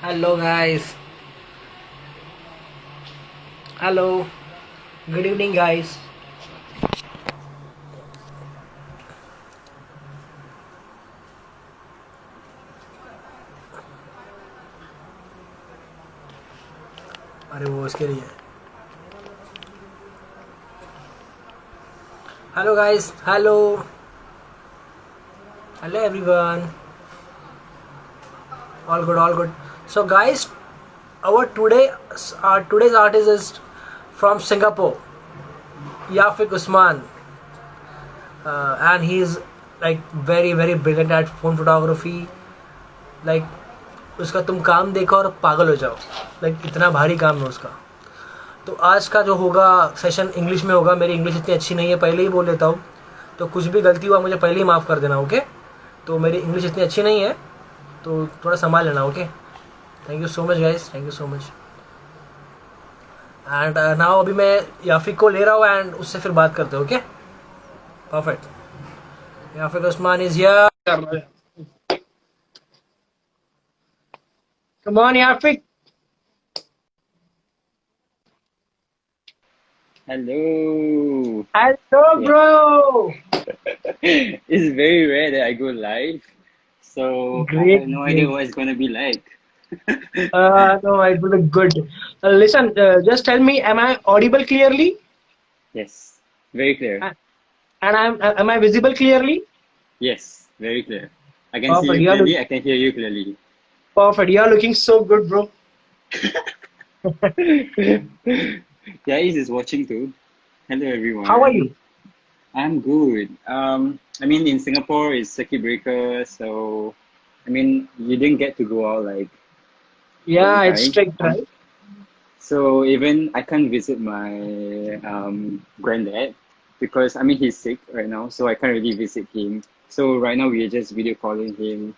Hello guys. Hello. Good evening guys. अरे वो उसके लिए. Hello guys. Hello. Hello everyone. All good, all good. So guys, today's artist is from Singapore, Yafik Usman, and he's like very brilliant at phone photography. Like उसका तुम काम देखो और पागल हो जाओ. लाइक इतना भारी काम है उसका. तो आज का जो होगा सेशन इंग्लिश में होगा. मेरी इंग्लिश इतनी अच्छी नहीं है, पहले ही बोल देता हूँ. तो कुछ भी गलती हुआ मुझे पहले ही माफ़ कर देना. ओके. तो मेरी इंग्लिश इतनी अच्छी नहीं है, तो थोड़ा संभाल लेना. Okay. Thank you so much guys. Thank you so much. And now अभी मैं याफिक को ले रहा हूँ एंड उससे फिर बात करते हैं. Okay. Perfect. Yafiq Usman is here. Come on Yafiq. Hello. Hello Yeah. Bro. It's very rare that I go live, so I Great, have no idea great. what it's gonna be like. No, it will look good. Listen, just tell me, am I audible clearly? Yes, very clear. Uh, And am I visible clearly? Yes, very clear. I can see Perfect. you clearly, I can hear you clearly. Perfect. You are looking so good, bro. Guys is watching too. Hello How are everyone. you? I'm good. I mean in Singapore it's circuit breaker, so I mean you didn't get to go out like the whole Yeah, it's time. strict, right? So even I can't visit my granddad because I mean he's sick right now, so I can't really visit him. So right now we are just video calling him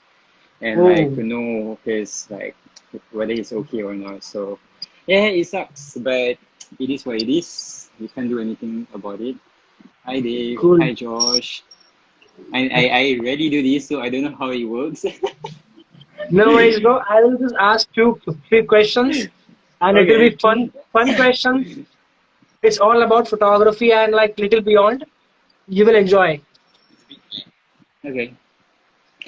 and like Oh, to know his like whether he's okay or not. So yeah, it sucks, but it is what it is. We can't do anything about it. Hi Dave. cool. Hi Josh. I rarely do this, so I don't know how it works. No worries, bro. I will just ask you few questions, and it will be Okay. fun questions. It's all about photography and like little beyond. You will enjoy. Okay.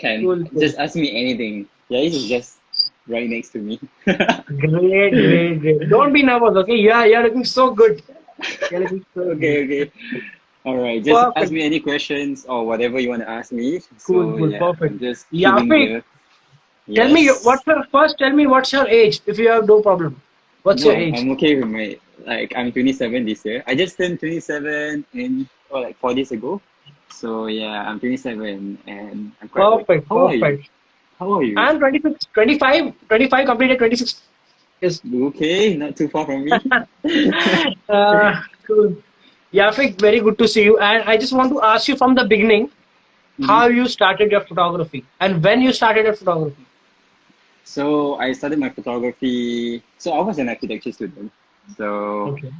Can Cool, cool. just ask me anything. Yeah, this is just right next to me. Great, great, great. Don't be nervous, okay? Yeah, you're looking so good. You're looking so good. Okay, okay. All right. Just ask Perfect. me any questions or whatever you want to ask me. Cool, So cool, yeah, I'm perfect. just chilling Yafi, here. tell me Yes. tell me what's your age if you have no problem. What's No, your I'm age? okay with my like I'm 27 this year. I just turned 27 in like 4 days ago. So yeah, I'm 27 and I'm quite good. Perfect, How are you? perfect. How are you? I'm 26, 25, 25 completed 26. Yes. Okay, not too far from me. Cool. Yafi, very good to see you. And I just want to ask you from the beginning Mhm. how you started your photography and when you started your photography. So I started my photography. So I was an architecture student. So Okay.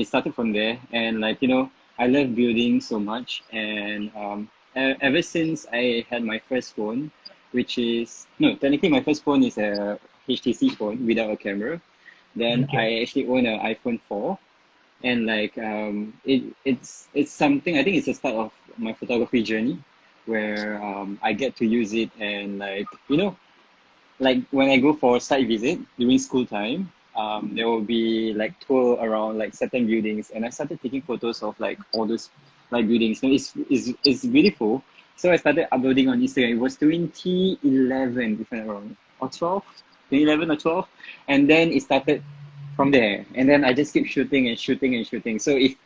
it started from there, and like you know, I love building so much, and ever since I had my first phone, which is no, technically my first phone is a HTC phone without a camera. Then Okay. I actually own an iPhone 4, and like it's something. I think it's the start of my photography journey, where I get to use it and like you know like when I go for site visit during school time, there will be like tour around like certain buildings, and I started taking photos of like all those like buildings. You know, it's beautiful. So I started uploading on Instagram. It was 2011, if I'm not wrong, or 12, 2011 or 12, and then it started from there. And then I just keep shooting and shooting and shooting. So if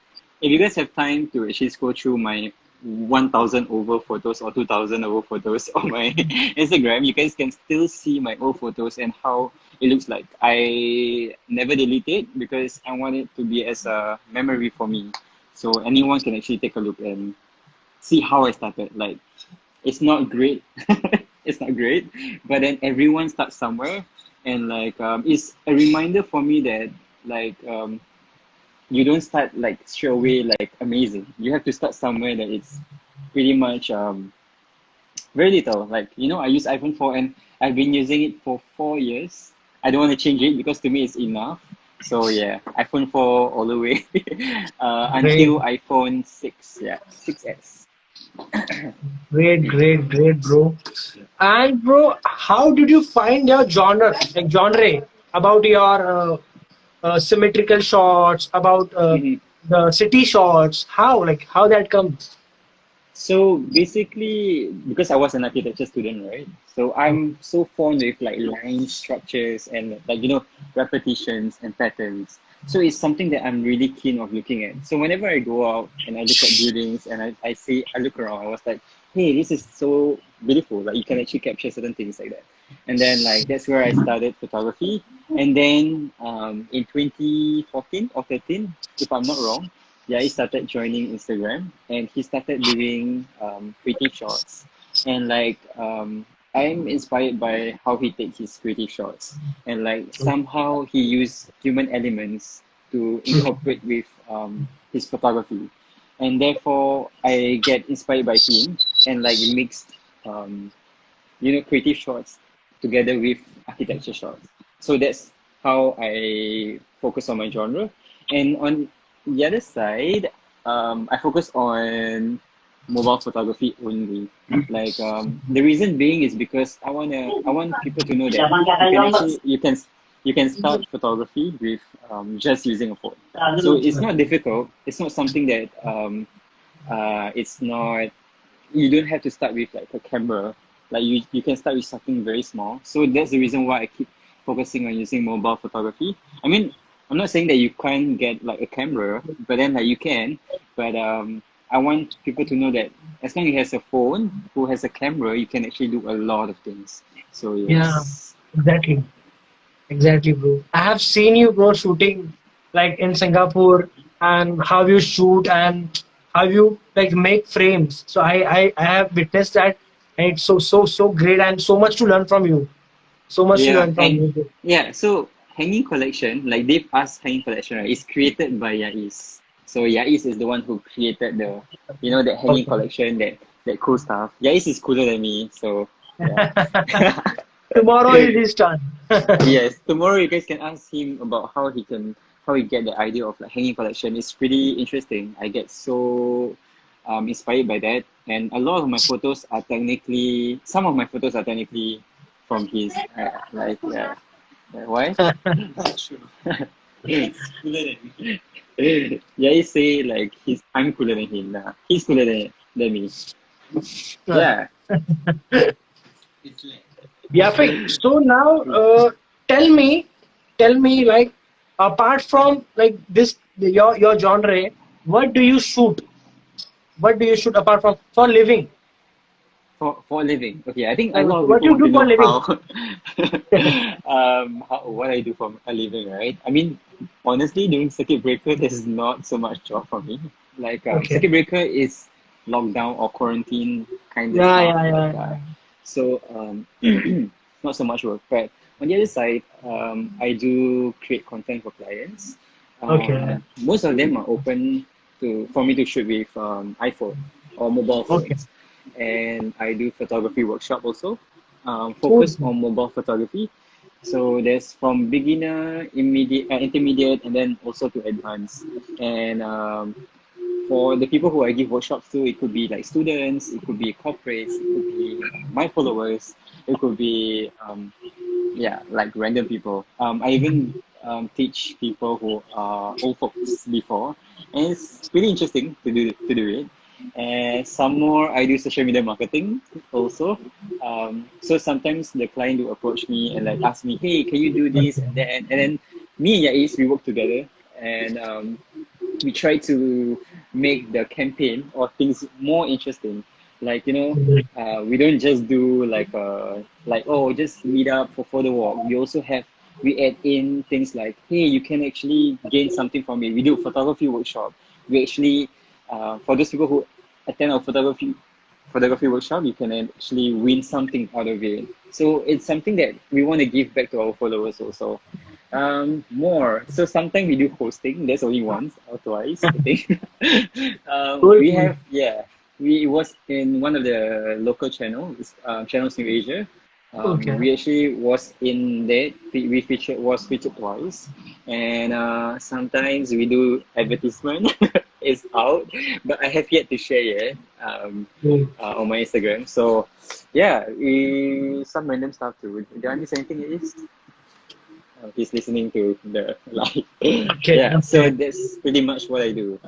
you guys have time to actually go through my 1,000 over photos or 2,000 over photos on my Instagram, you guys can still see my old photos and how it looks like. I never delete it because I want it to be as a memory for me. So anyone can actually take a look and see how I started. Like, it's not great. It's not great, but then everyone starts somewhere. And like, it's a reminder for me that like, you don't start like straight away like amazing. You have to start somewhere that it's pretty much very little. Like you know, I use iPhone 4 and I've been using it for 4 years. I don't want to change it because to me it's enough. So yeah, iPhone 4 all the way Great, until iPhone 6. Yeah, 6S. great, bro. And bro, how did you find your genre about your symmetrical shots, about the city shots? How that comes? So basically, because I was an architecture student, right? So I'm so fond with like line structures and like repetitions and patterns. So it's something that I'm really keen of looking at. So whenever I go out and I look at buildings and I look around, I was like, hey, this is so beautiful. Like you can actually capture certain things like that. And then like that's where I started photography. And then in 2014 or 13, if I'm not wrong, yeah, he started joining Instagram and he started doing creative shots. And like I'm inspired by how he takes his creative shots and like somehow he used human elements to incorporate with his photography. And therefore I get inspired by him and like mixed um, creative shots together with architecture shots. So that's how I focus on my genre. And on the other side, I focus on mobile photography only. Like the reason being is because I want people to know that you can start photography with just using a phone. So it's not difficult. It's not something that it's not you don't have to start with like a camera. Like you can start with something very small. So that's the reason why I keep focusing on using mobile photography. I mean, I'm not saying that you can't get like a camera, but then like you can. But I want people to know that as long as you has a phone who has a camera, you can actually do a lot of things. So Yeah, yes. exactly. Exactly, bro. I have seen you, bro, shooting like in Singapore and how you shoot and how you like make frames. So I have witnessed that and it's so great and so much to learn from you. So much to Yeah, learn from and you, bro. yeah, so hanging collection, like they've asked hanging collection, right, is created by Yais. So Yais is the one who created the, that hanging Okay. collection, that cool stuff. Yais is cooler than me, so yeah. Tomorrow is his turn. Yes, tomorrow you guys can ask him about how he get the idea of like hanging collection. It's pretty interesting. I get so inspired by that, and a lot of my photos are technically some of my photos are technically from his like yeah. Why? Not sure. He's cooler than me. Yeah, he say like I'm cooler than him. Nah. He's cooler than me. Yeah. It's like Yeah, so now tell me like apart from like this your genre, what do you shoot? What do you shoot apart from for living? for a living. Okay, I think a Like lot of what people you want do to for know living? what I do for a living, right? I mean, honestly, during circuit breaker, there's not so much job for me. Like Okay. circuit breaker is lockdown or quarantine kind of Yeah, stuff. yeah, Like yeah, yeah. so not so much work. But on the other side, I do create content for clients. Okay. Most of them are open to for me to shoot with iPhone or mobile Okay. phones, and I do photography workshop also. Cool. Focus on mobile photography. So there's from beginner, intermediate, and then also to advanced. And for the people who I give workshops to, it could be like students, it could be corporates, it could be my followers, it could be yeah, like random people. I even teach people who are old folks before, and it's pretty interesting to do it. And some more, I do social media marketing also. So sometimes the client will approach me and like ask me, "Hey, can you do this and that?" And then me and Yais, we work together, and we try to make the campaign or things more interesting. Like we don't just do like oh just meet up for the walk. We also have we add in things like hey you can actually gain something from it. We do photography workshop. We actually for those people who attend our photography workshop, you can actually win something out of it. So it's something that we want to give back to our followers also. More. So sometimes we do hosting. That's only once or twice, I think. Cool, We cool. have, yeah. We was in one of the local channels New Asia. Okay. We actually was in that. We featured twice, and sometimes we do advertisement. It's out, but I have yet to share yet Mm. on my Instagram. So yeah, some random stuff too. Did I miss anything? It is. He's listening to the live. Okay. Yeah, so Okay. that's pretty much what I do.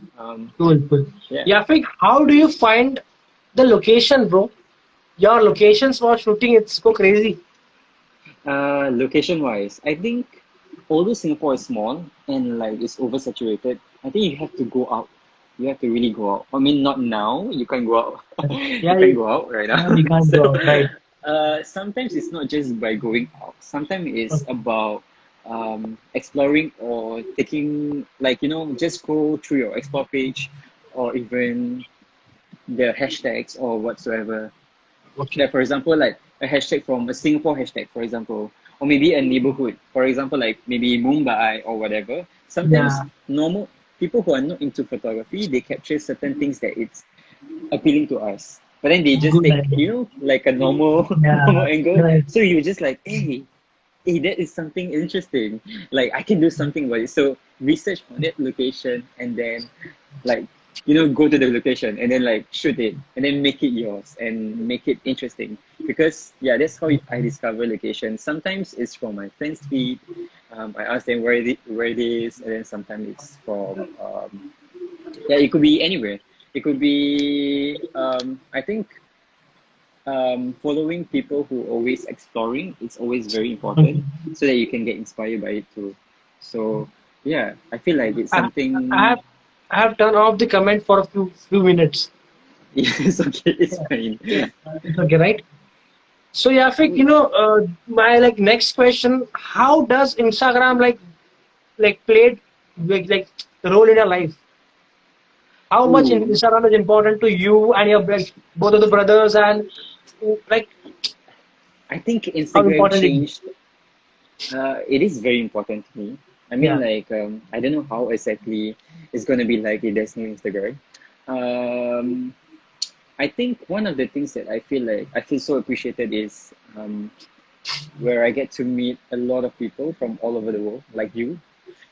Cool. Cool. Yeah. Yeah. How do you find the location, bro? Your locations for shooting, it's so crazy. Location wise, I think although Singapore is small and like it's oversaturated, I think you have to go out. You have to really go out. I mean, not now. You can't go out. You Yeah. can't go out right now. Yeah, we can't So, go out, right? sometimes it's not just by going out. Sometimes it's about exploring or taking like just go through your explore page or even the hashtags or whatsoever. Okay. Like for example, like a hashtag from a Singapore hashtag, for example, or maybe a neighborhood, for example, like maybe Mumbai or whatever. Sometimes Yeah. normal people who are not into photography, they capture certain things that it's appealing to us. But then they just Good take, idea. like a normal normal Yeah. angle. Right. So you're just like, hey, that is something interesting. Like I can do something about it. So research on that location and then like go to the location and then like shoot it and then make it yours and make it interesting because yeah, that's how I discover location. Sometimes it's from my friends feed. I ask them where it is, and then sometimes it's from yeah, it could be anywhere. It could be I think following people who always exploring, it's always very Okay. important so that you can get inspired by it too. So yeah, I feel like it's I, I something. have I have turned off the comment for a few minutes. Yes, okay, it's Yeah. fine. It's okay, right? So yeah, Fik, my like next question: how does Instagram played like role in your life? How much Ooh, Instagram is important to you and your both of the brothers, and like I think how Instagram important it is? changed. It is very important to me. I mean, Yeah. like, I don't know how exactly it's gonna be like if there's no Instagram. Um, I think one of the things that I feel so appreciated is where I get to meet a lot of people from all over the world, like you,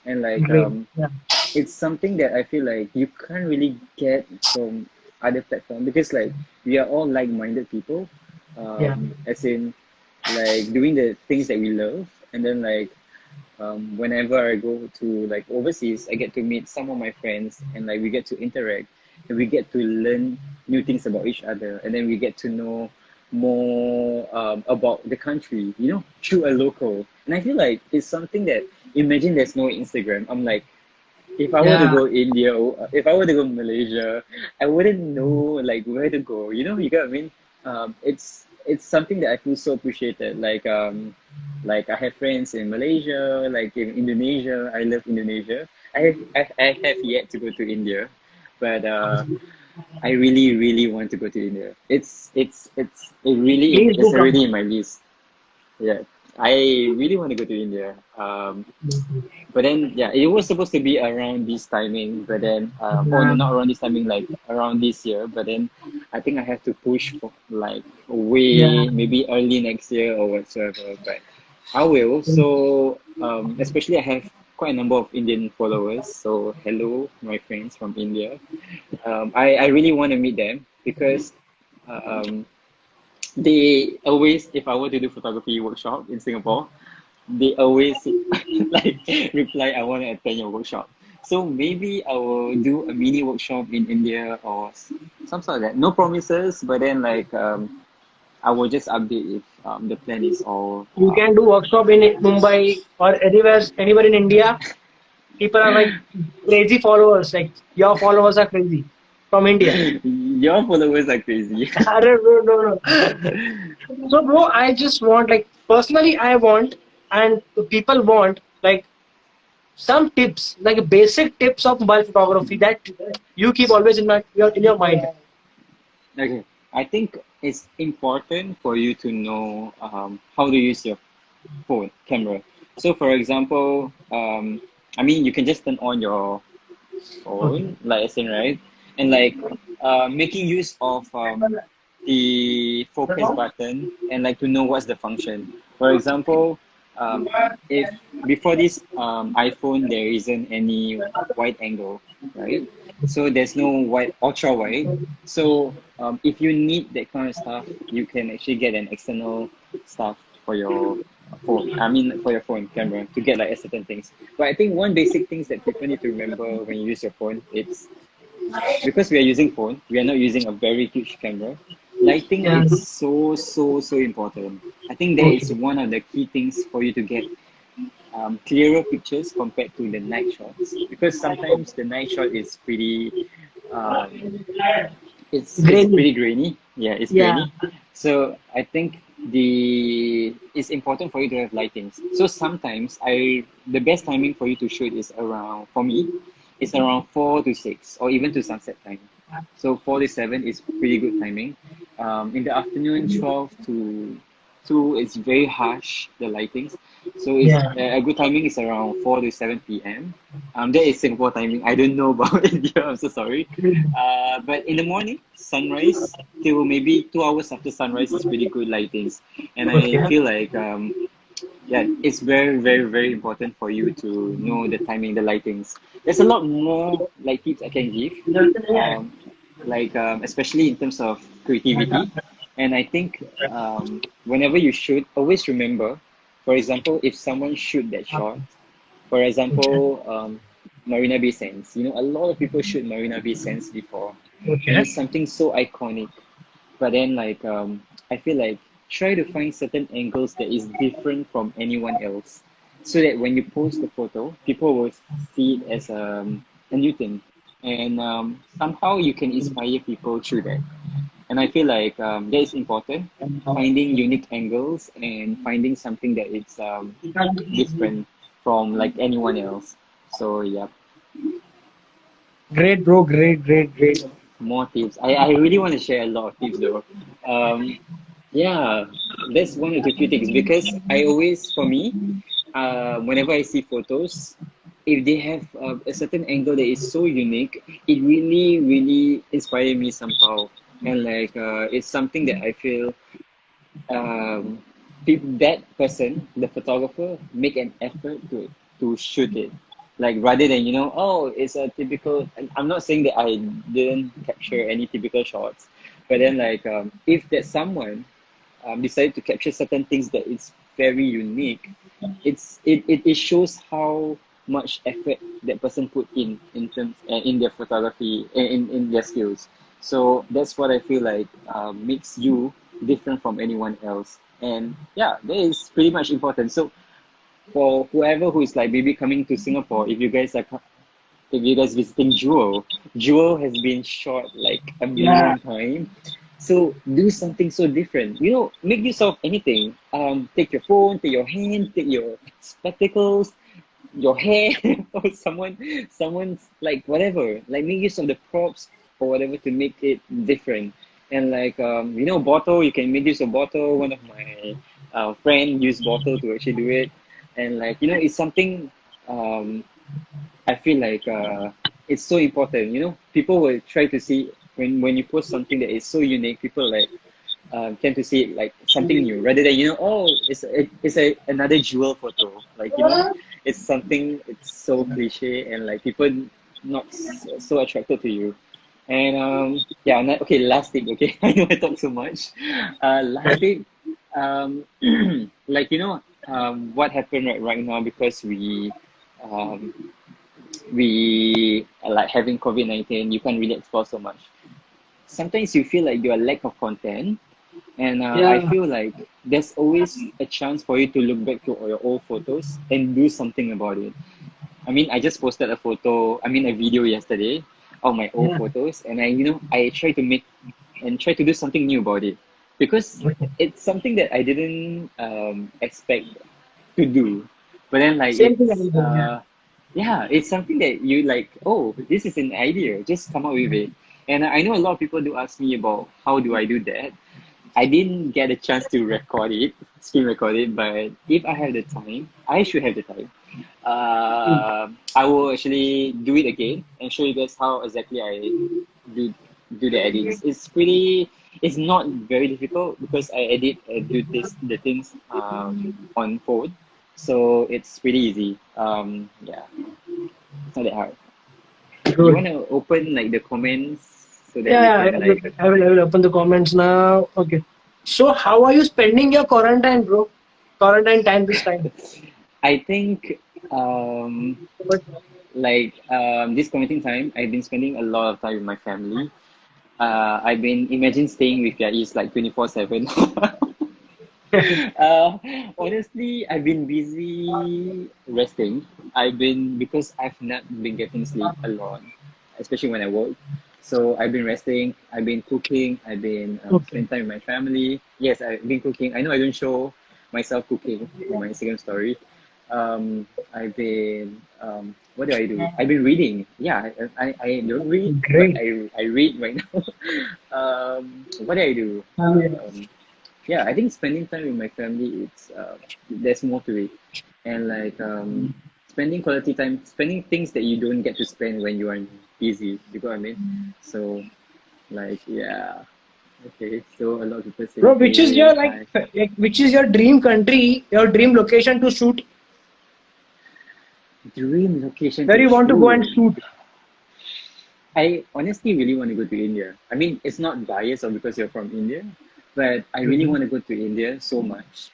and like Great. Yeah. it's something that I feel like you can't really get from other platforms because like we are all like-minded people, Yeah. as in like doing the things that we love, and then like whenever I go to like overseas, I get to meet some of my friends, and like we get to interact, and we get to learn new things about each other, and then we get to know more about the country, through a local. And I feel like it's something that imagine there's no Instagram. I'm like if I were to Yeah. go India, or if I were to go Malaysia, I wouldn't know like where to go. You get what I mean? It's something that I feel so appreciated. Like I have friends in Malaysia, like in Indonesia. I love Indonesia. I have yet to go to India, but I really really want to go to India. Please It's do come. already in my list. Yeah, I really want to go to India. But then, yeah, it was supposed to be around this timing, but then, oh no, Yeah. not around this timing, like around this year. But then, I think I have to push for like way, Yeah. maybe early next year or whatsoever. But I will. So, especially I have quite a number of Indian followers. So, hello, my friends from India. I really want to meet them because um, they always, if I were to do photography workshop in Singapore, they always like reply, I want to attend your workshop. So maybe I will do a mini workshop in India or some sort of that. No promises, but then like I will just update if the plan is all. You can do workshop in Mumbai or anywhere in India. People are like crazy followers. Like your followers are crazy from India. Your followers are crazy. No. So, bro, I just want personally, I want, and the people want some tips, like basic tips of mobile photography that you keep always in your mind. Okay, I think it's important for you to know how to use your phone camera. So, for example, I mean, you can just turn on your Okay. phone, like as in right, and like making use of the focus button and like to know what's the function. For example, if before this iPhone there isn't any wide angle, right? So there's no wide ultra wide. So if you need that kind of stuff, you can actually get an external stuff for your phone. I mean for your phone camera to get like certain things. But I think one basic things that people need to remember when you use your phone, it's because we are using phone, we are not using a very huge camera. Lighting Yeah. is so important. I think that is Okay. one of the key things for you to get clearer pictures compared to the night shots. Because sometimes the night shot is pretty, um, it's Grainy. pretty grainy. Yeah, it's Yeah. grainy. So I think it's important for you to have lightings. So sometimes the best timing for you to shoot is around, for me, it's around 4 to 6 or even to sunset time. So 4 to 7 is pretty good timing. In the afternoon, 12 to 2, it's very harsh, the lightings. So it's Yeah. a good timing is around 4 to 7 p.m. That is Singapore timing. I don't know about India. I'm so sorry. But in the morning, sunrise till maybe 2 hours after sunrise is pretty good lightings. And I Okay. feel like yeah, it's very important for you to know the timing, the lightings. There's a lot more like tips I can give, um, especially in terms of creativity. And I think whenever you shoot, always remember, for example, if someone shoot that shot, for Okay. example, Marina Bay Sands. You know, a lot of people shoot Marina Bay Sands before, and Okay. it's something so iconic. But then, I feel like try to find certain angles that is different from anyone else, so that when you post the photo, people will see it as a new thing, and somehow you can inspire people through that. And I feel like that is important, finding unique angles and finding something that is different from like anyone else. So yeah, Great, bro. Great, great, great. more tips. I really want to share a lot of tips though. Um, yeah, that's one of the few things because I always, for me, whenever I see photos, if they have a certain angle that is so unique, it really inspire me somehow. And it's something that I feel um, that person, the photographer, make an effort to shoot it. Like rather than oh, it's a typical. And I'm not saying that I didn't capture any typical shots, but then if there's someone decided to capture certain things that is very unique, it shows how much effort that person put in terms in their photography in their skills. So that's what I feel like makes you different from anyone else. And yeah, that is pretty much important. So for whoever who is like maybe coming to Singapore, if you guys visiting Jewel has been shot like a Yeah. million times. So do something so different. You know, make use of anything. Take your phone, take your hand, take your spectacles, your hair, or someone's like whatever. Like make use of the props or whatever to make it different. And bottle, you can make use of bottle. One of my friend used bottle to actually do it. And it's something um I feel like it's so important. You know, people will try to see when you post something that is so unique. People tend to see it like something new rather than oh, it's another jewel photo. It's something it's so cliche and like people not so attracted to you. And yeah, okay. Last tip. Okay, I know I talk so much. Last tip. Um, what happened right now because um, we like having COVID-19, you can't really explore so much. Sometimes you feel like you're lack of content, and I Yeah. feel like there's always a chance for you to look back to your old photos and do something about it. I mean, I just posted a video yesterday of my old Yeah. photos, and I try to make and try to do something new about it because Okay. it's something that I didn't expect to do. But then Same thing I will do. Yeah. yeah, it's something that you like, oh, this is an idea, just come up with it. And I know a lot of people do ask me about how do I do that. I didn't get a chance to record it, screen record it, but if I have the time, I should have the time. I will actually do it again and show you guys how exactly I do do the edits. It's pretty it's not very difficult because I edit and do the things on phone, so it's pretty easy. Yeah, it's not that hard. You Good. want to open like the comments so that Yeah, we yeah, can like. I will open the comments now. Okay. So, how are you spending your quarantine, bro? Quarantine time this time. I think But this quarantine time, I've been spending a lot of time with my family. I've been imagine staying with Yais like 24/7. Uh, Honestly, I've been busy resting. Because I've not been getting sleep a lot, especially when I work. So I've been resting, I've been cooking, I've been okay. spending time with my family. Yes, I've been cooking. I know I don't show myself cooking in my Instagram story. I've been, what do I do? I've been reading. Yeah, I don't read, but Great. I read right now. What do I do? Yeah. Yeah, I think spending time with my family, it's there's more to it, and like spending quality time, spending things that you don't get to spend when you are busy. You know what I mean? So like yeah, okay. So a lot of people say Bro, which is your okay, like, I which is your dream country, your dream location to shoot? dream location Where to you want to go and shoot. shoot? I honestly really want to go to India. I mean, it's not biased or because you're from India, but I really want to go to India so much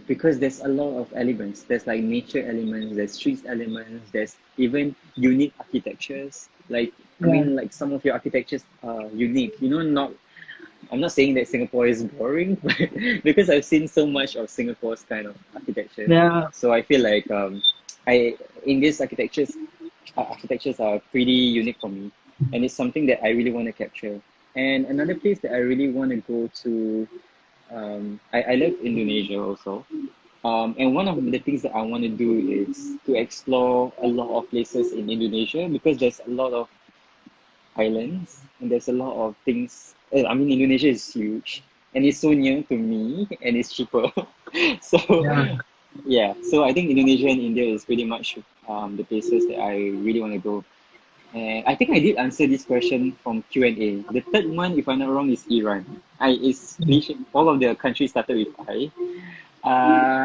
because there's a lot of elements. There's like nature elements, there's street elements, there's even unique architectures. Like, I Yeah. mean, like some of your architectures are unique. You know, not I'm not saying that Singapore is boring, but because I've seen so much of Singapore's kind of architecture, Yeah. so I feel like I in these architectures are pretty unique for me, and it's something that I really want to capture. And another place that I really want to go to, I love Indonesia also. And one of the things that I want to do is to explore a lot of places in Indonesia because there's a lot of islands and there's a lot of things. I mean, Indonesia is huge and it's so near to me and it's cheaper. So Yeah. yeah, so I think Indonesia and India is pretty much the places that I really want to go. And I think I did answer this question from Q&A. The third one, if I'm not wrong, is Iran. It's cliche. All of the countries started with I.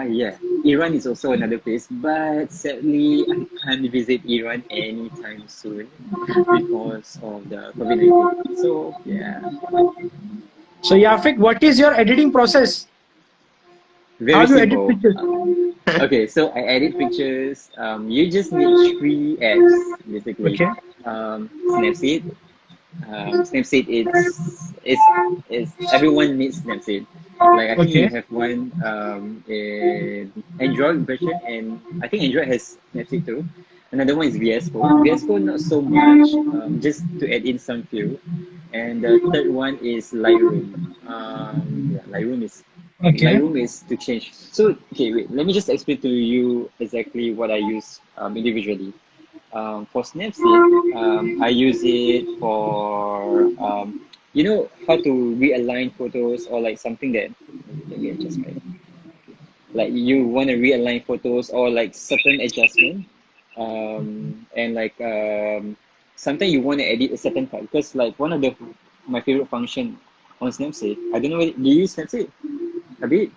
Yeah, Iran is also another place, but sadly, I can't visit Iran anytime soon because of the COVID-19. So yeah, So, Yafik, what is your editing process? How very do you edit simple. pictures? Okay, so I edit pictures. You just need three apps basically. Okay. Snapseed. Snapseed, it's everyone needs Snapseed. Like I think you Okay. have one in Android version, and I think Android has Snapseed too. Another one is VS Code. VS Code not so much, just to add in some few. And the third one is Lightroom. Yeah, Okay. Lightroom is to change. So okay, wait. Let me just explain to you exactly what I use individually. For Snapseed, I use it for you know how to realign photos or like something that let me adjust my like you want to realign photos or like certain adjustment and like sometimes you want to edit a certain part because like one of the my favorite function on Snapseed, I don't know do you use Snapseed a bit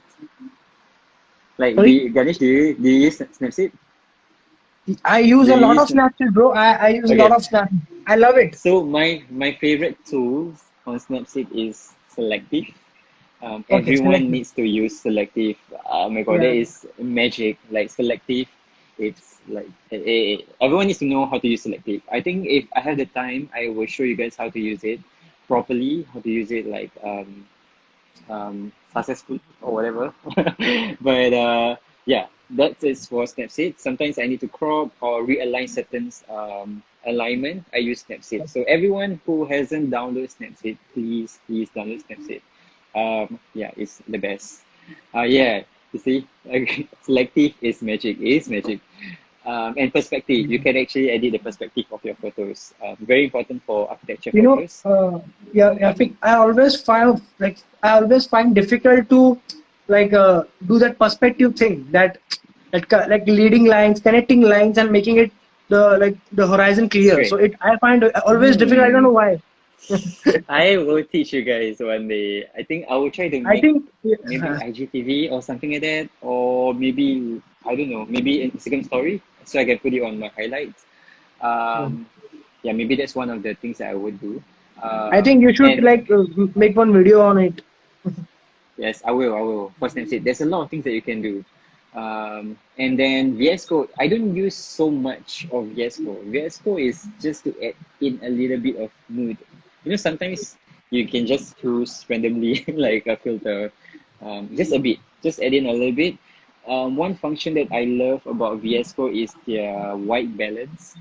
like Sorry. Do you use Snapseed? I use Do a you lot of use Snapchat, bro. I use a lot okay. of Snapchat. I love it. So my favorite tools on Snapseed is selective. Okay, Everyone selective. needs to use selective. Oh my god, that Yeah. is magic. Like selective, it's like everyone needs to know how to use selective. I think if I have the time, I will show you guys how to use it properly. How to use it like successful or whatever. But yeah, that is for Snapseed. Sometimes I need to crop or realign certain alignment. I use Snapseed. So everyone who hasn't downloaded Snapseed, please download Snapseed. Yeah, it's the best. Yeah, you see, like, selective is magic. It is magic. And perspective, you can actually edit the perspective of your photos. Very important for architecture You know, photos. yeah, I Um, think I always find difficult to do that perspective thing like leading lines, connecting lines, and making it the horizon clear. So Straight. it I find always difficult. I don't know Hmm. why. I will teach you guys one day. I think I will try to I make think maybe IGTV or something like that, or maybe I don't know, maybe an Instagram story so I can put it on my highlights. Um, yeah, maybe that's one of the things that I would do. I think you should And like make one video on it. yes, I will. I will. For Snapseed, there's a lot of things that you can do. And then VS Code, I don't use so much of VS Code. VS Code is just to add in a little bit of mood. You know, sometimes you can just choose randomly like a filter, just a bit, just add in a little bit. One function that I love about VS Code is their white balance,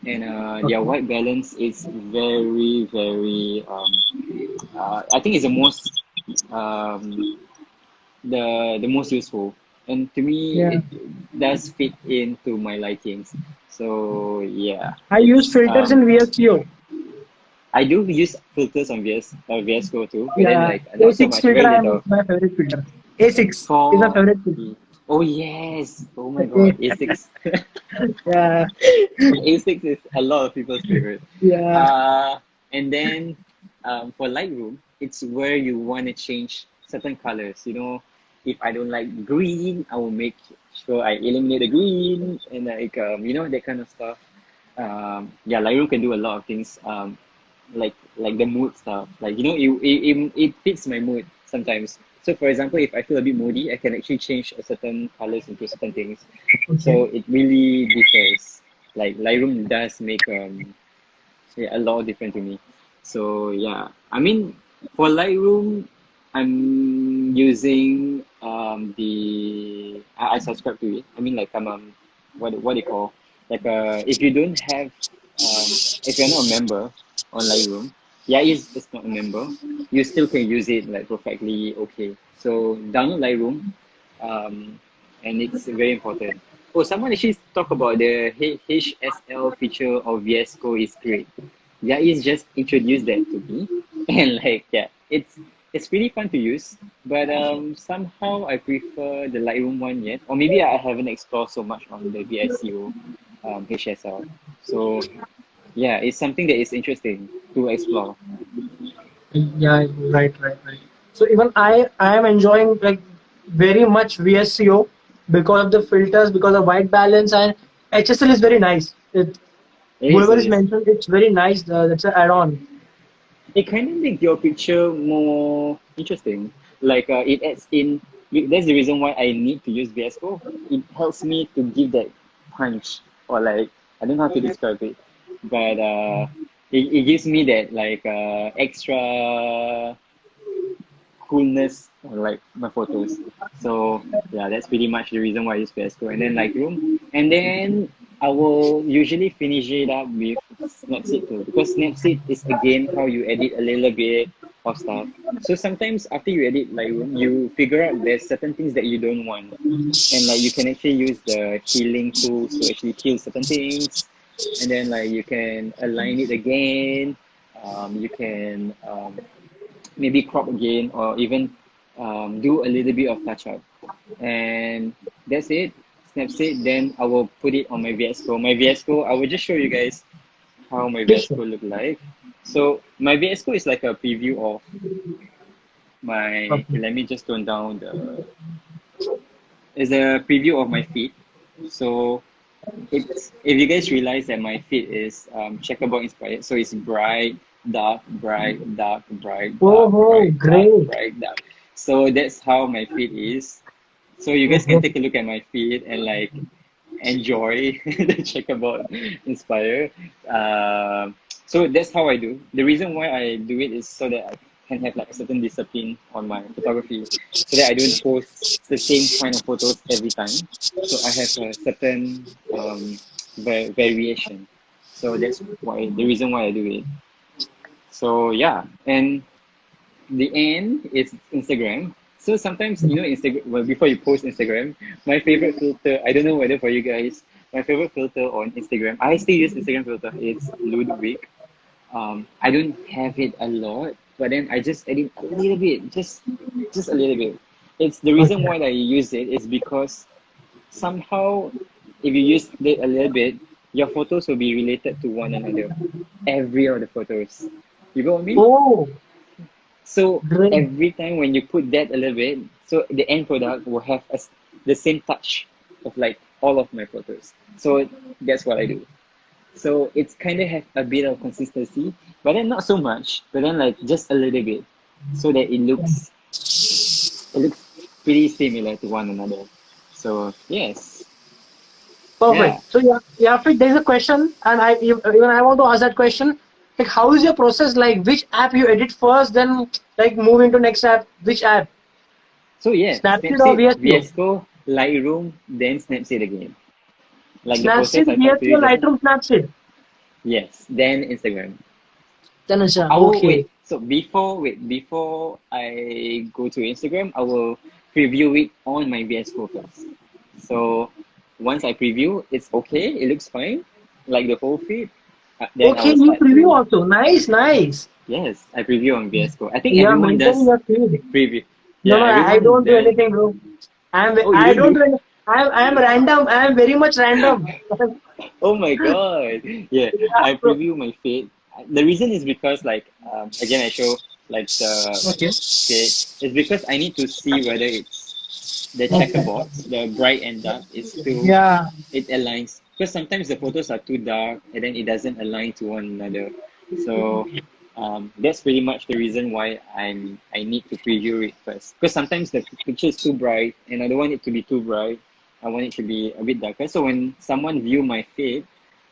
and their Okay. white balance is very, very. I think it's the most um, the most useful, and to me Yeah. it does fit into my likings. So yeah, I use it's filters in VSCO. I do use filters on VS Code too, but then Yeah. like not so A6 much, filter very I am little. my favorite filter. A6 is my For favorite filter. oh yes, oh my god, A6. Yeah. A6 is a lot of people's favorite. Yeah. Uh, and then for Lightroom, it's where you want to change certain colors. You know, if I don't like green, I will make sure I eliminate the green and like you know that kind of stuff. Yeah, Lightroom can do a lot of things. Like the mood stuff. Like you know, it fits my mood sometimes. So for example, if I feel a bit moody, I can actually change a certain colors into certain things. Okay. So it really differs. Like Lightroom does make yeah, a lot different to me. So yeah, I mean for Lightroom, I'm using I subscribe to it. I mean like I'm what do you call like if you don't have if you're not a member on Lightroom, yeah, it's not a member, you still can use it like perfectly okay. So download Lightroom, and it's very important. Oh, someone actually talk about the HSL feature of VS Code is great. Yeah, he's just introduced that to me, and like yeah, it's pretty fun to use. But somehow I prefer the Lightroom one yet, or maybe I haven't explored so much on the VICO HSL. So yeah, it's something that is interesting to explore. Yeah, right. So even I am enjoying like very much VSCO because of the filters, because of white balance, and HSL is very nice. It is, Whoever it is is. mentioned, it's very nice. That's an add-on. It kind of make your picture more interesting. Like it adds in. That's the reason why I need to use VS Code. It helps me to give that punch, or like I don't know how to describe it, but it gives me that like extra coolness on like my photos. So yeah, that's pretty much the reason why I use VS Code. And then Lightroom, and then I will usually finish it up with Snapseed too, because Snapseed is again how you edit a little bit of stuff. So sometimes after you edit Lightroom, you figure out there's certain things that you don't want, and like you can actually use the healing tools to actually heal certain things, and then like you can align it again. You can maybe crop again, or even do a little bit of touch up, and that's it. Snapseed. Then I will put it on my VS Code. My VS Code, I will just show you guys how my Yes, VS sir. Code look like. So my VS Code is like a preview of my. Okay. Okay, let me just tone down the. It's a preview of my feed. So it's if you guys realize that my feed is checkerboard inspired, so it's bright, dark, bright, dark, bright, dark, Oh, bright, dark, great. bright, dark. So that's how my feed is. So you guys can Oh, take a look at my feed and like enjoy the checkerboard inspire. So that's how I do. The reason why I do it is so that I can have like a certain discipline on my photography, so that I don't post the same kind of photos every time. So I have a certain variation. So that's why the reason why I do it. So yeah, and the end is Instagram. So sometimes you know Instagram. Well, before you post Instagram, my favorite filter. I don't know whether for you guys, my favorite filter on Instagram. I still use Instagram filter. It's Ludwig. I don't have it a lot, but then I just edit a little bit, just a little bit. It's the reason okay. why I use it is because somehow, if you use it a little bit, your photos will be related to one another. Every of the photos. You get what I mean? Oh, So great. every time when you put that a little bit, so the end product will have the same touch of like all of my photos. So that's what I do. So it's kind of have a bit of consistency, but then not so much, but then like just a little bit, so that it looks pretty similar to one another. So yes, yeah. Perfect. So yeah, yeah. There's a question, and even I want to ask that question. Like, how is your process? Like, which app you edit first, then like move into next app? Which app? So yeah, Snapseed or Snapseed, VSCO? VSCO, Lightroom, then Snapseed again. Like the process Snapseed, I talked to you VSCO, just now. Lightroom, Snapseed. Yes, then Instagram. Then Instagram. I will Okay. wait. So before I go to Instagram, I will preview it on my VS Code first. So once I preview, it's okay. It looks fine, like the whole feed. Then I Okay, will you start preview to also. Nice, nice. yes, I preview on VS Code. I think You are everyone maintaining does your feed. preview. No, Yeah, no, I everyone don't do does. anything, bro. Oh, you I don't don't do? do anything. I'm random. I am very much random. Oh my god. Yeah, Yeah, I bro. preview my feed. The reason is because like again I show like the Okay. feed. It's because I need to see whether it's the checkerbox, the bright and dark is too Yeah. it aligns because sometimes the photos are too dark and then it doesn't align to one another. So that's pretty much the reason why I need to preview it first because sometimes the picture is too bright and I don't want it to be too bright. I want it to be a bit darker. So when someone view my feed,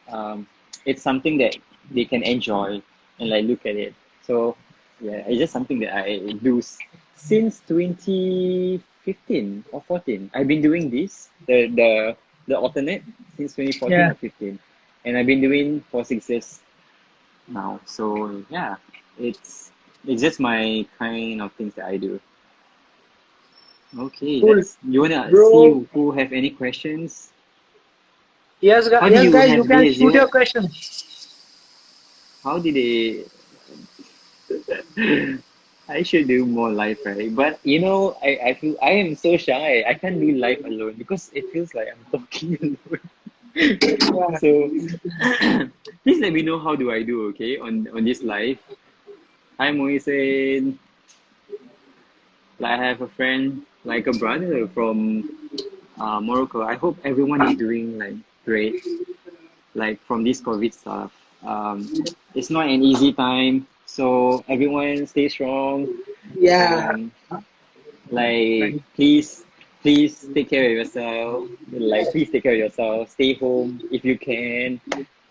um, it's something that they can enjoy and like look at it. So yeah, it's just something that I do since 2015 or 14. I've been doing this the alternate since 2014 Yeah. or 15, and I've been doing for 6 years now. So yeah, it's just my kind of things that I do. Okay, Cool. let's. You wanna see Bro. who have any questions? Yes, How do yes, you guys, you have can this? shoot your questions. How did they? I should do more live, right? But you know, I feel I am so shy. I can't do live alone because it feels like I'm talking alone. Yeah. So please let me know how do I do, okay, on this live. Hi Moisen. Like I have a friend, like a brother from Morocco. I hope everyone is doing like great, like from this COVID stuff. Um, it's not an easy time, so everyone stay strong. Yeah. Um, like please take care of yourself. Like please take care of yourself. Stay home if you can.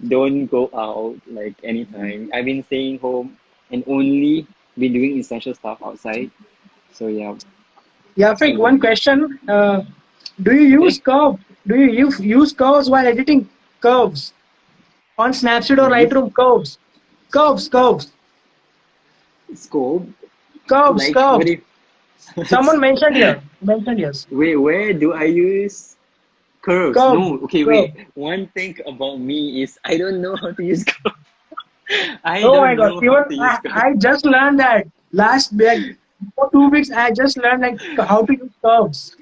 Don't go out like anytime. I've been staying home and only been doing essential stuff outside. So yeah. Yeah, Fik, So one question. Do you use okay. curve? Do you use curves while editing curves on Snapseed or Use Lightroom? Curves, curves, scope. curves, Like what curves. if Someone mentioned here. Mentioned yes. where do I use curves? Curve, No, okay, curve. wait. One thing about me is I don't know how to use curves. I Oh don't my God! know how Even to use curves. I just learned that last like for 2 weeks. I just learned like how to use curves.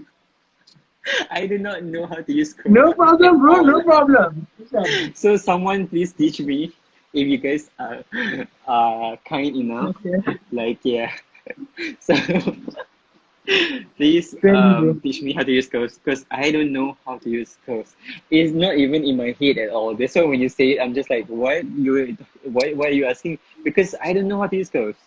I do not know how to use curves No at problem, bro. No all. problem. No problem. So someone please teach me if you guys are kind enough. Okay. Like yeah. So please Crazy, bro. teach me how to use curves because I don't know how to use curves. It's not even in my head at all. That's why when you say it, I'm just like, what are you asking? Because I don't know how to use curves.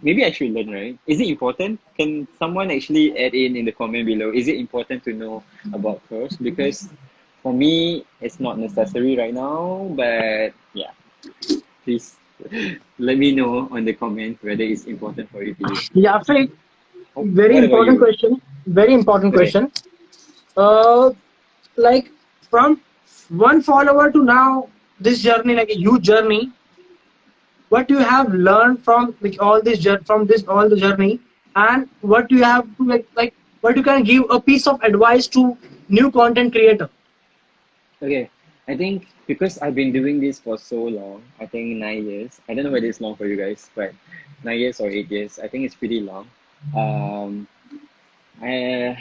Maybe I should learn, right? Is it important? Can someone actually add in the comment below? Is it important to know about curves? Because for me, it's not necessary right now. But yeah, please let me know on the comment whether it's important for you to use Yeah, curves. Fik. Oh, Very what about important you? question. Very important Okay. question. Like from one follower to now, this journey, like a huge journey. What you have learned from like all this from this all the journey, and what you have to like what you can give a piece of advice to new content creator. Okay. I think because I've been doing this for so long, I think 9 years. I don't know whether it's long for you guys, but 9 years or 8 years, I think it's pretty long. Um, I,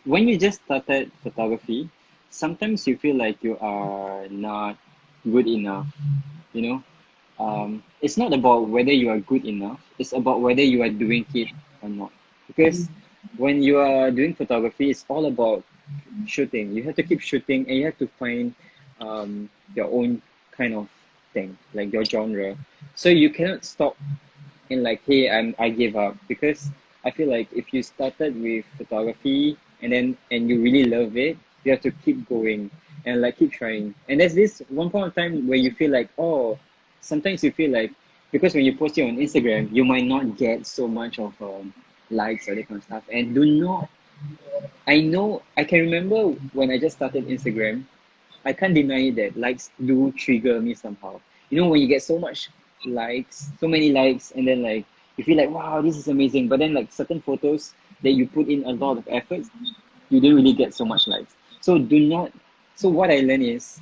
when you just started photography, sometimes you feel like you are not good enough, you know? it's not about whether you are good enough, it's about whether you are doing it or not. Because when you are doing photography, it's all about shooting. You have to keep shooting and you have to find your own kind of thing, like your genre. So you cannot stop and like, hey, I gave up, because I feel like if you started with photography and you really love it, you have to keep going and like keep trying. And there's this one point of time where you feel like, oh, sometimes you feel like, because when you post it on Instagram, you might not get so much of likes or that kind of stuff. And do not, I know, I can remember when I just started Instagram, I can't deny that likes do trigger me somehow. You know, when you get so much likes, so many likes, and then like you feel like, wow, this is amazing. But then like certain photos that you put in a lot of effort, you didn't really get so much likes. So do not. So what I learned is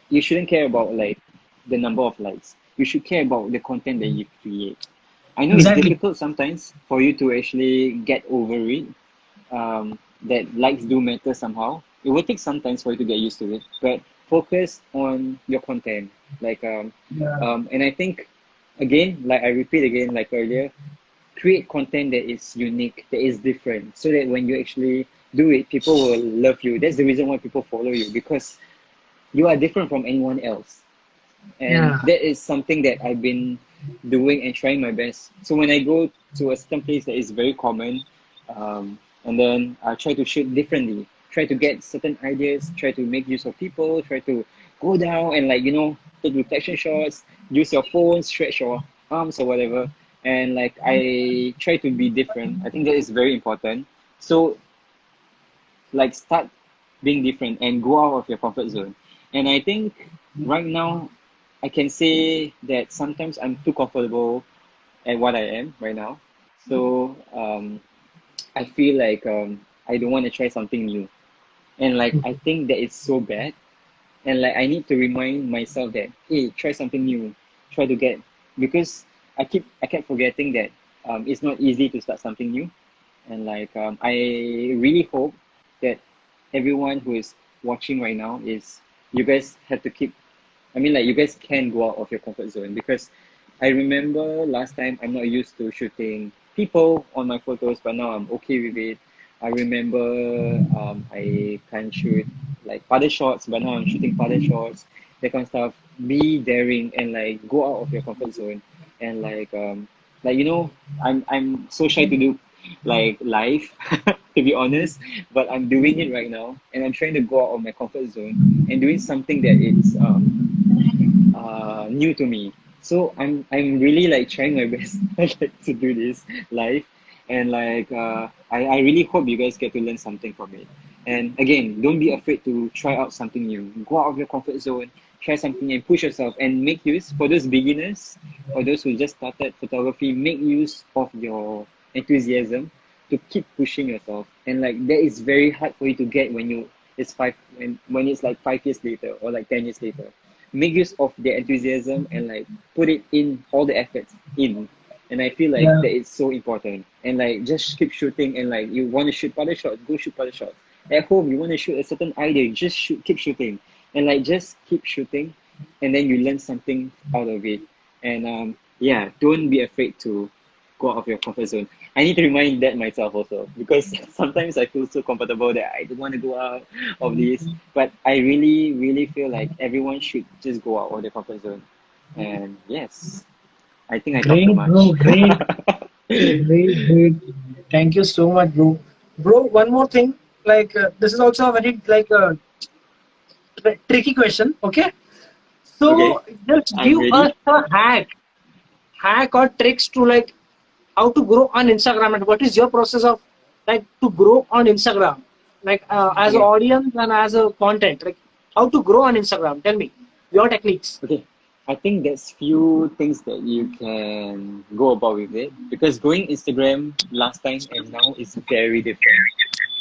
you shouldn't care about like the number of likes. You should care about the content that you create. I know it's Exactly. difficult sometimes for you to actually get over it, that likes do matter somehow. It will take some time for you to get used to it, but focus on your content. Like, Yeah. and I think, again, like I repeat again, like earlier, create content that is unique, that is different, so that when you actually do it, people will love you. That's the reason why people follow you, because you are different from anyone else. And Yeah. that is something that I've been doing and trying my best. So when I go to a certain place that is very common, and then I try to shoot differently, try to get certain ideas, try to make use of people, try to go down and like, take reflection shots, use your phone, stretch your arms or whatever. And like I try to be different. I think that is very important. So like start being different and go out of your comfort zone. And I think right now I can say that sometimes I'm too comfortable at what I am right now. So I feel like I don't want to try something new. And like I think that it's so bad. And like I need to remind myself that, hey, try something new. Try to get, because I kept forgetting that it's not easy to start something new. And like I really hope that everyone who is watching right now is, you guys have to keep, I mean, like you guys can go out of your comfort zone, because I remember last time I'm not used to shooting people on my photos, but now I'm okay with it. I remember I can't shoot like paddle shots, but now I'm shooting paddle shots, that kind of stuff. Be daring and like go out of your comfort zone, and like I'm so shy to do like live, to be honest, but I'm doing it right now, and I'm trying to go out of my comfort zone and doing something that it's new to me. So I'm really like trying my best like to do this live, and like I really hope you guys get to learn something from it. And again, don't be afraid to try out something new. Go out of your comfort zone, try something and push yourself, and make use for those beginners or those who just started photography. Make use of your enthusiasm to keep pushing yourself. And like that is very hard for you to get when when it's like 5 years later or like 10 years later. Make use of their enthusiasm and like put it in all the efforts in. And I feel like Yeah. that is so important. And like just keep shooting, and like you want to shoot paddle shots, go shoot paddle shots. At home you want to shoot a certain idea, just keep shooting. And like just keep shooting, and then you learn something out of it. And yeah, don't be afraid to go out of your comfort zone. I need to remind that myself also, because sometimes I feel so comfortable that I don't want to go out of this. But I really, really feel like everyone should just go out of their comfort zone. And yes, I think I talk too Great, much. bro. Great. Great. Great. Thank you so much, bro. Bro, one more thing. Like this is also a very like tricky question. Okay. Okay, So just I'm give us ready. a hack or tricks to like how to grow on Instagram, and what is your process of like to grow on Instagram, like as an Okay, audience and as a content, like how to grow on Instagram. Tell me your techniques. okay. I think there's few things that you can go about with it, because going Instagram last time and now is very different.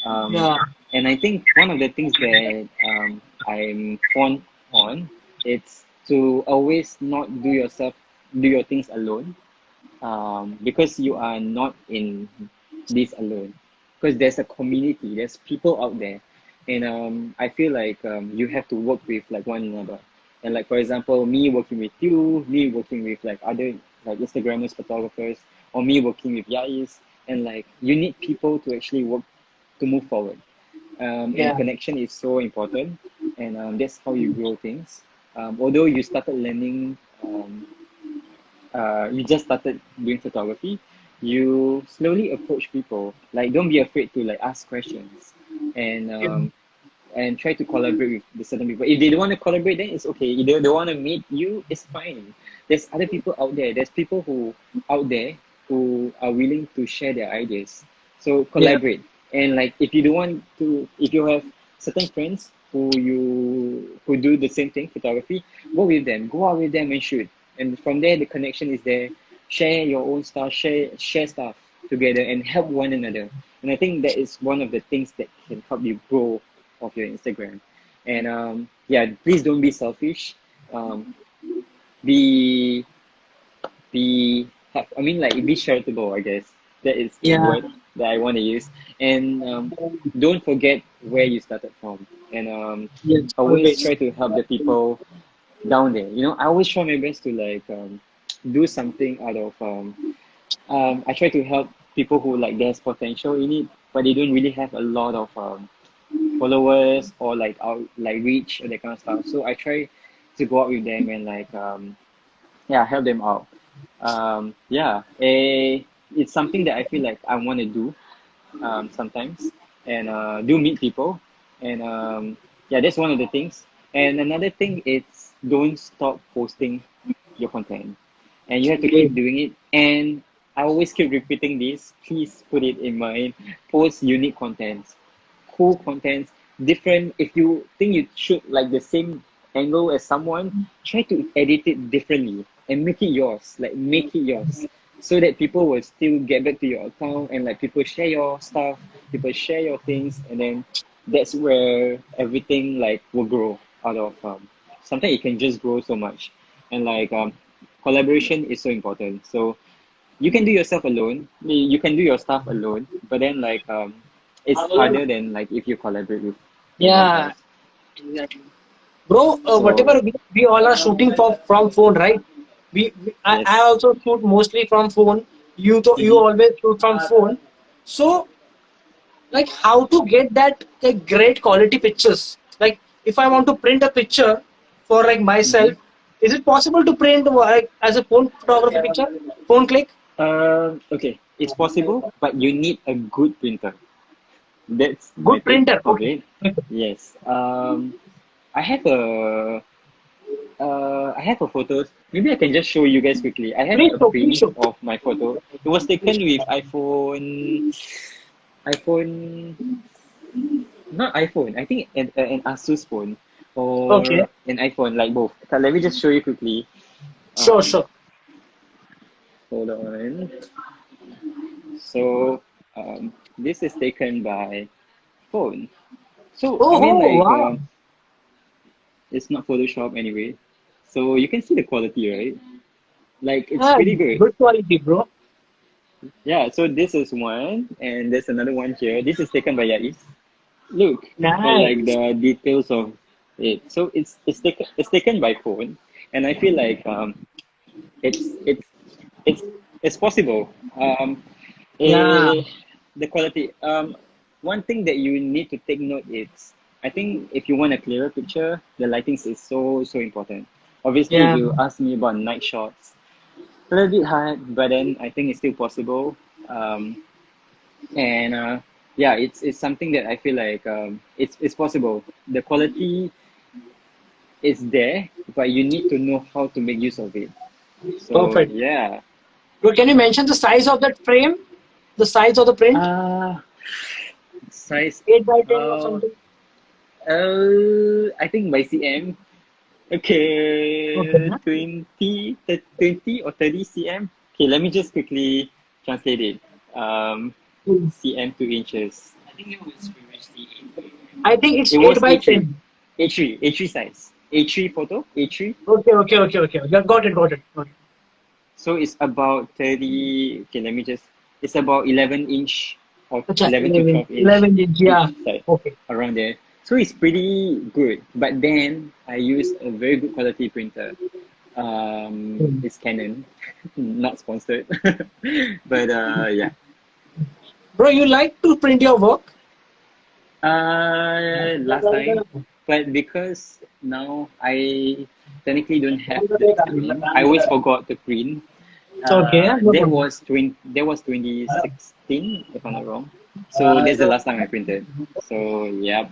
Um, Yeah. and I think one of the things that I'm fond on, it's to always not do your things alone, because you are not in this alone, because there's a community, there's people out there. And I feel like you have to work with like one another. And like for example, me working with you, me working with like other like Instagrammers, photographers, or me working with Yais, and like you need people to actually work to move forward. And Yeah. connection is so important, and that's how you grow things. Although you started learning, you just started doing photography, you slowly approach people. Like, don't be afraid to like ask questions, and Yeah. um, and try to collaborate with the certain people. If they don't want to collaborate, then it's okay. If they don't want to meet you, it's fine. There's other people out there. There's people who out there who are willing to share their ideas. So Yeah. collaborate. And like if you don't want to, if you have certain friends who do the same thing, photography, go with them, go out with them and shoot. And from there, the connection is there. Share your own stuff, share stuff together, and help one another. And I think that is one of the things that can help you grow of your Instagram. And yeah, please don't be selfish. Um, be I mean like be charitable. I guess that is the Yeah. word that I want to use. And don't forget where you started from. And Yes. always Always. try to help the people down there. I always try my best to like do something out of I try to help people who like there's potential in it, but they don't really have a lot of followers or like out like reach or that kind of stuff. So I try to go out with them and like yeah, help them out. Yeah, it's something that I feel like I want to do sometimes, and do meet people, and yeah, that's one of the things. And another thing is don't stop posting your content, and you have to Okay. keep doing it. And I always keep repeating this. Please put it in mind. Post unique contents, cool contents, different. If you think you shoot like the same angle as someone, try to edit it differently and make it yours. Like make it yours, so that people will still get back to your account and like people share your stuff, people share your things, and then that's where everything like will grow out of. Sometimes it can just grow so much, and like collaboration is so important. So you can do yourself alone. You can do your stuff alone, but then like it's harder than like if you collaborate with someone Yeah. else. Exactly. Bro, So whatever we all are shooting from phone, right? I yes. also shoot mostly from phone. You Mm-hmm. always shoot from phone. So like how to get that like great quality pictures? Like if I want to print a picture for like myself, Mm-hmm. is it possible to print like as a phone photography picture? Phone click? Okay, it's possible, but you need a good printer. That's the Good method printer. of Okay. it. Yes. I have I have a photo. Maybe I can just show you guys quickly. I have Please a show, please print show. of my photo. It was taken with iPhone, not iPhone. I think an Asus phone Okay. or an iPhone, like both. So let me just show you quickly. Sure, Um, sure. hold on. So this is taken by phone. So I Oh, mean, oh like wow. it's not Photoshop anyway. So you can see the quality, right? Like it's Ah, pretty good. good quality, bro. Yeah. So this is one, and there's another one here. This is taken by Yais. Look at like Nice. the details of it. So it's taken by phone, and I feel like it's it's it's it's possible. Yeah. Eh, the quality. One thing that you need to take note is, I think if you want a clearer picture, the lightings is so important. Obviously, if Yeah. you ask me about night shots, a little bit hard, but then I think it's still possible. And yeah, it's something that I feel like it's possible. The quality is there, but you need to know how to make use of it. So Perfect. yeah. Bro, can you mention the size of that frame? The size of the print? Uh size 8 by 10 or uh something? I think by cm. Okay, Okay. 20 or 30 cm. Okay, let me just quickly translate it. Cm to inches. I think it's It 8 was by A3. 10. A3 size. A3 photo, A3. Okay, okay, okay, okay. Got it, got it. Got it. So it's about 30. Okay, let me just. It's about 11 inch or Acha, 11 to 11, 12 inch 11 inch, each yeah. side, Okay. around there. So it's pretty good. But then I use a very good quality printer. Hmm. It's Canon, not sponsored. But yeah. Bro, you like to print your work? Last time, but because now I technically don't have the time, I always forgot to print. Okay, no problem. That was 2016, if I'm not wrong. So that's the last time I printed. So yeah.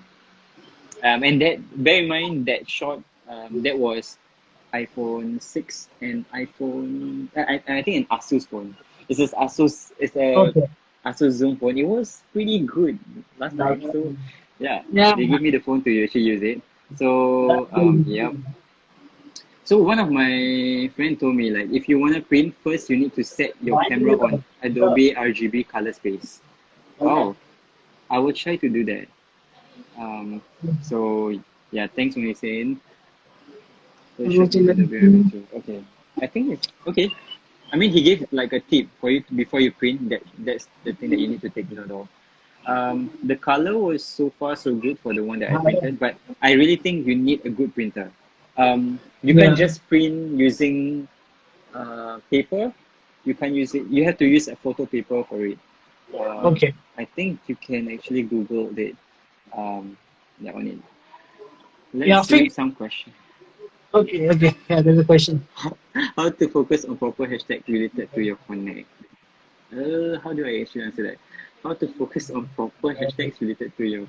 And that, bear in mind that short, that was iPhone 6 and I think an Asus phone. It's a Okay. Asus Zoom phone. It was pretty good last time. So yeah, Yeah. they gave me the phone to actually use it. So yeah. So one of my friend told me like if you want to print first, you need to set your camera on Adobe RGB color space. Wow, I will try to do that. So yeah, thanks for saying. So it should use Adobe RGB. Okay, I think it's okay. I mean, he gave like a tip for you before you print. That's the thing that you need to take note of. The color was so far so good for the one that I printed, but I really think you need a good printer. You can Yeah. just print using paper. You can use it. You have to use a photo paper for it. Okay. I think you can actually Google it. Um, that on it. Yeah, Let's read fix. some questions. Okay, okay. Yeah, there's a question. How to focus on proper hashtag related to your connect? How do I actually answer that? How to focus on proper hashtags related to your,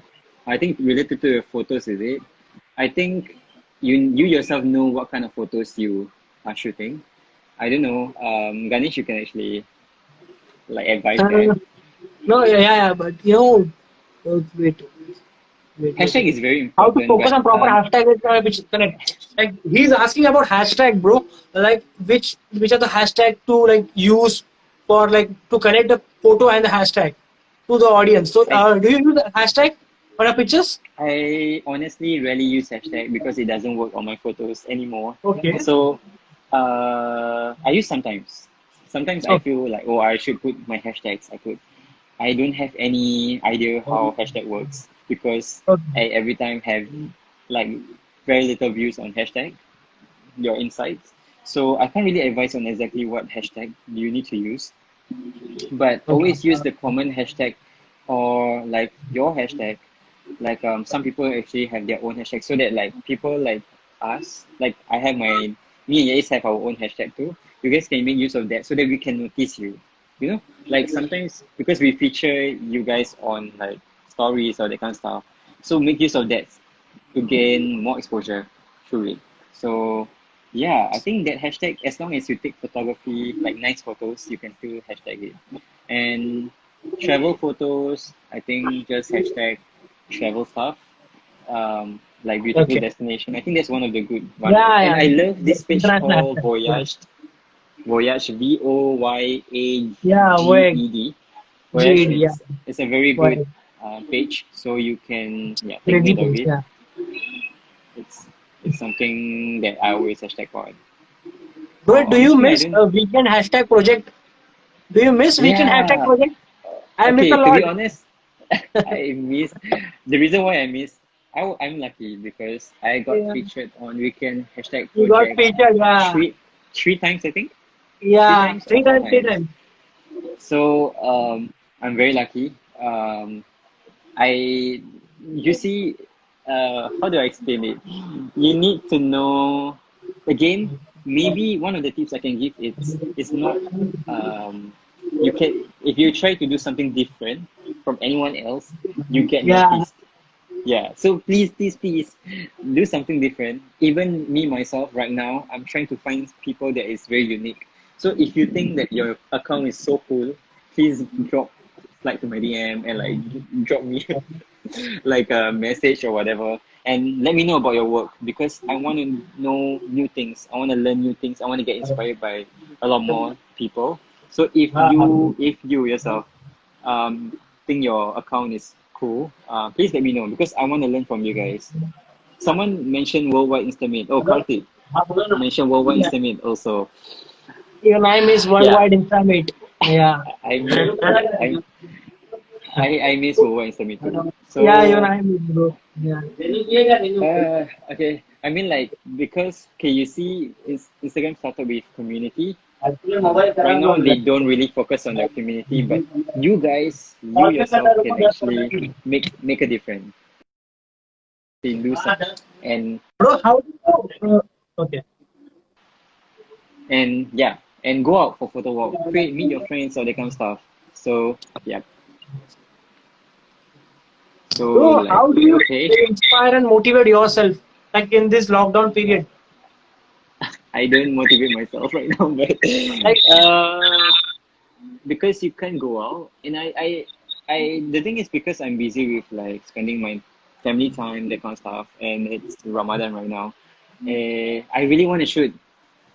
I think related to your photos, is it? I think you yourself know what kind of photos you are shooting. I don't know. Ganesh, you can actually like advise that. Uh, no, yeah, yeah, yeah, but you know, wait, Hashtag wait. is very How to important, focus but on proper hashtag is which connect. Like he's asking about hashtag, bro. Like which are the hashtag to like use for like to connect the photo and the hashtag to the audience. So I do you use the hashtag on your pictures? I honestly rarely use hashtag because it doesn't work on my photos anymore. Okay. So I use sometimes. Sometimes I Okay. feel like oh I should put my hashtags. I don't have any idea how hashtag works because Okay. I every time have like very little views on hashtag, your insights. So I can't really advise on exactly what hashtag you need to use, but Okay. always use the common hashtag or like your hashtag. Like some people actually have their own hashtag so that like people like us, like I have my me and Yais have our own hashtag too. You guys can make use of that so that we can notice you. You know, like sometimes because we feature you guys on like stories or that kind of stuff. So make use of that to gain more exposure through it. So yeah, I think that hashtag as long as you take photography like nice photos, you can still hashtag it. And travel photos, I think just hashtag travel stuff, like beautiful Okay. destination. I think that's one of the good one. Yeah, And yeah. I love this page International called hashtag. Yeah. Voyage Yeah. Wait. Voyaged. Voyage Jade. Yeah. it's a very good Wait. page, so you can yeah take Crazy note of things. it. Yeah. It's it's something that I always hashtag for. Bro, do you Honestly, I miss don't. a weekend hashtag project? Do you miss weekend hashtag Yeah. project? I miss a Okay. To be lot. honest, I miss the reason why I miss. I'm lucky because I got Yeah. featured on weekend hashtag You got project featured. Yeah. three three times I think three Yeah. times or Three four times. Three times. times. So I'm very lucky. I you see, how do I explain it? You need to know again. Maybe one of the tips I can give it's not you can if you try to do something different from anyone else, you get Yeah. noticed. Yeah. So please do something different. Even me myself right now, I'm trying to find people that is very unique. So if you think that your account is so cool, please drop slide to my DM and like drop me like a message or whatever and let me know about your work because I want to know new things. I want to learn new things. I want to get inspired by a lot more people. So if you yourself think your account is cool, please let me know because I want to learn from you guys. Someone mentioned worldwide instant. Oh, Karthik mentioned worldwide Yeah. instant also. Even I miss Yeah, worldwide Instamate. Yeah. I miss I I miss Boba Insta too. Yeah, even So I am, bro. Yeah. okay. I mean, like, because okay, you see, Instagram started with community. Right now, they don't really focus on their community, but you guys, you yourself can actually make a difference. They do some, and Bro, how do you okay. yeah, and go out for photo walk, create, meet your friends, all that kind of stuff. So yeah, so Bro, like how do you okay, inspire and motivate yourself like in this lockdown period? I don't motivate myself right now, but Like because you can't go out, and the thing is because I'm busy with like spending my family time, that kind of stuff, and it's Ramadan right now. I really want to shoot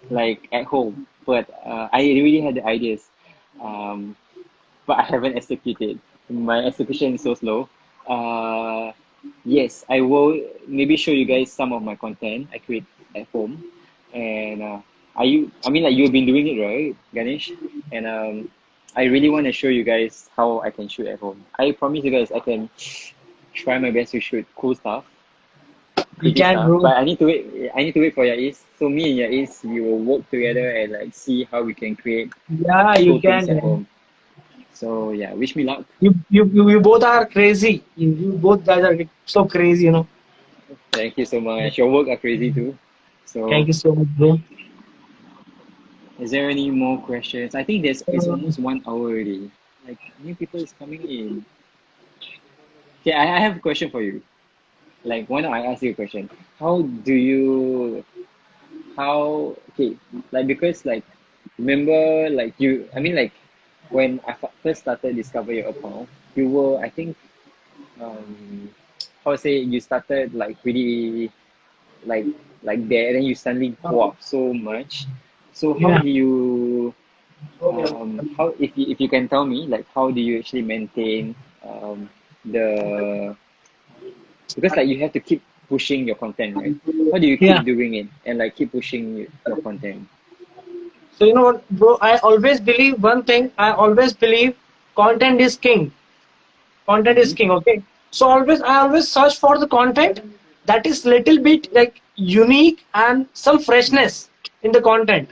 like at home, but I really had the ideas, um, but I haven't executed. My execution is so slow. Uh, yes, I will maybe show you guys some of my content I create at home, and are you? I mean, like you've been doing it, right, Ganesh? And I really want to show you guys how I can shoot at home. I promise you guys I can try my best to shoot cool stuff, we pretty can, stuff. bro. But I need to wait. I need to wait for Yais. So me and Yais, we will work together and like see how we can create Yeah, you cool things can, at man. home. So yeah, wish me luck. You both are crazy. You both guys are so crazy, you know. Thank you so much. Your work are crazy too. Thank So you so much, bro. is there any more questions? I think there's it's Uh, almost 1 hour already. Like new people is coming in. Okay, I have a question for you. Like why not I ask you a question? How do you how okay like because like remember like you I mean like when I first started discover your account, you were I think um how to say you started like pretty like there and then you suddenly go up so much. So how yeah. do you how if you can tell me like how do you actually maintain the because like you have to keep pushing your content, right? How do you Yeah. keep doing it and like keep pushing your content? So you know what, bro? I always believe one thing. I always believe content is king. Content is Mm-hmm. king. Okay. So I always search for the content that is little bit like unique and some freshness in the content.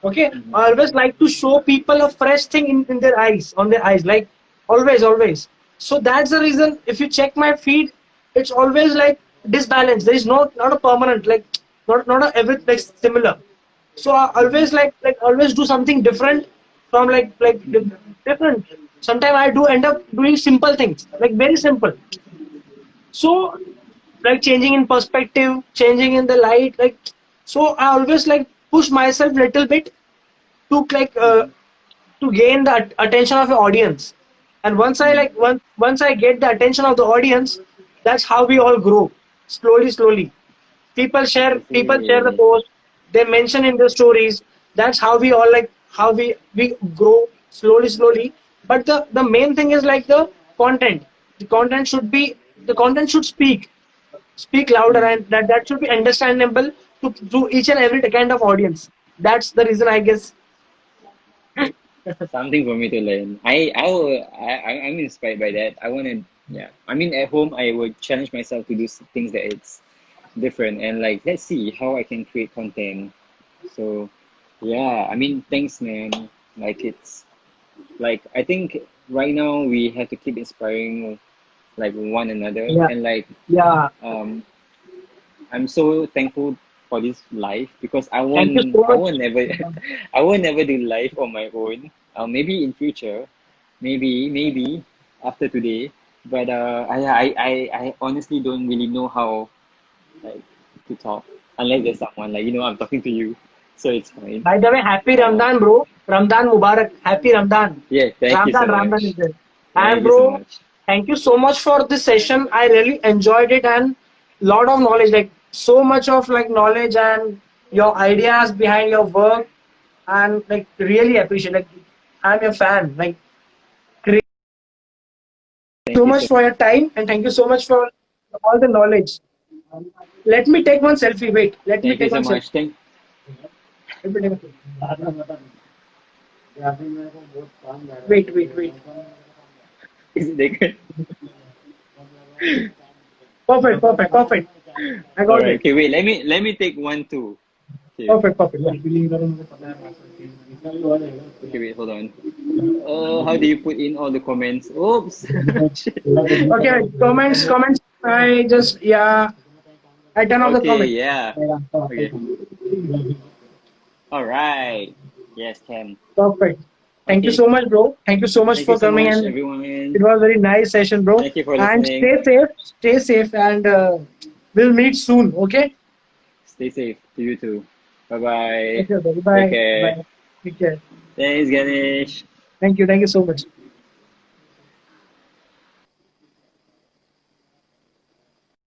Okay. Mm-hmm. I always like to show people a fresh thing in their eyes, on their eyes, like always. So that's the reason. If you check my feed, it's always like disbalance. There is not a permanent like not a every like similar. So I Mm-hmm. always like always do something different from Mm-hmm. different. Sometimes I do end up doing simple things, like very simple. So like changing in perspective, changing in the light, like so I always like push myself little bit to Mm-hmm. to gain the attention of the audience. And once I get the attention of the audience, that's how we all grow slowly. People share the Okay. post, they mention in the stories. That's how we all like how we grow slowly. But the main thing is like the content should speak louder, Mm-hmm. and that should be understandable to each and every kind of audience. That's the reason, I guess. Something for me to learn. I'm inspired by that. I wanna yeah. I mean at home I would challenge myself to do things that it's different and like let's see how I can create content. So yeah, I mean thanks man. Like it's like I think right now we have to keep inspiring like one another Yeah, and like yeah. um I'm so thankful for this life because Thank you so I much. won't never I won't never do life on my own. Maybe in future, maybe after today. But I honestly don't really know how like to talk unless there's someone like I'm talking to you, so it's fine. By the way, happy Uh, Ramadan, bro. Ramadan Mubarak. Happy Ramadan. yeah, thank you so Ramadan much. is there. And Thank you so bro, much. thank you so much for this session. I really enjoyed it and lot of knowledge, like so much of like knowledge and your ideas behind your work, and like really appreciate. Like I'm your fan. Like great. Thank So you much so for your time and thank you so much for all the knowledge. Let me take one selfie. Wait. Let me thank you take so one selfie. much. Thank Let me take one- Wait. Is it taken? Perfect, perfect, perfect. I All got right. it. Okay. Wait. Let me take one too. Okay. Perfect, perfect. Yeah. Okay. Wait. Hold on. Oh, how do you put in all the comments? Oops. Shit. Okay, comments, comments. I just, yeah, I turn off the Okay. comment. Yeah. Okay. All right. Yes, can. Perfect. Thank you Okay. so much, bro. Thank you so much Thank you for so coming, much, and everyone. it was a very nice session, bro. Thank you for And listening. stay safe, and we'll meet soon. Okay. Stay safe to you too. Bye bye. Okay, bye Take bye. care. Bye. Take care. Thanks, Ganesh. Thank you. Thank you so much.